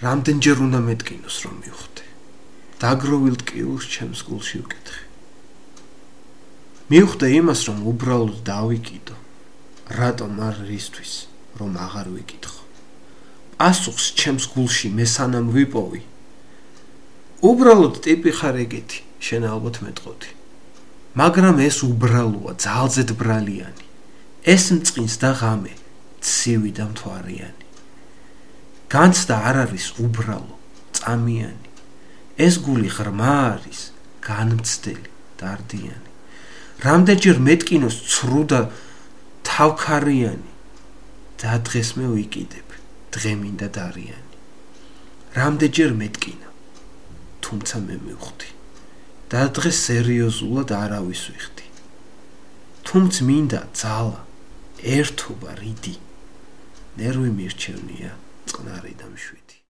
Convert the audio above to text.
რამდენჯერ უნდა მეტკინოს რომ მივხვდე. დაგროვილ ტკივილს ჩემს გულში ვკითხე. მივხვდე იმას რომ უბრალოდ დავიკიდო. რატომ არ რისთვის რომ აღარ ვიკითხო. პასუხს ჩემს გულში მე სანამ ვიპოვი. უბრალოდ ტიპი ხარ ეგეთი, შენ ალბათ მეტყოდი. მაგრამ ეს უბრალოა, ძალზედ ბრალიანი. ეს მწყინს და ღამე, ცივი და მთვარიანი. განცდა არ არის უბრალო, წამიანი. ეს გული ღრმა არის, განმცდელი, დარდიანი. რამდენჯერ მეტკინოს ცრუ და თავქარიანი და დღეს მე ვიკიდებ, დღე მინდა დარიანი. რამდენჯერ მეტკინა, თუმცა მე მივხვდი და დღეს სერიოზულად არავის ვიხდი. თუმცა მინდა ძალა, ერთობა, რიდი, ნერვი მირჩევნია, წყნარი და მშვიდი.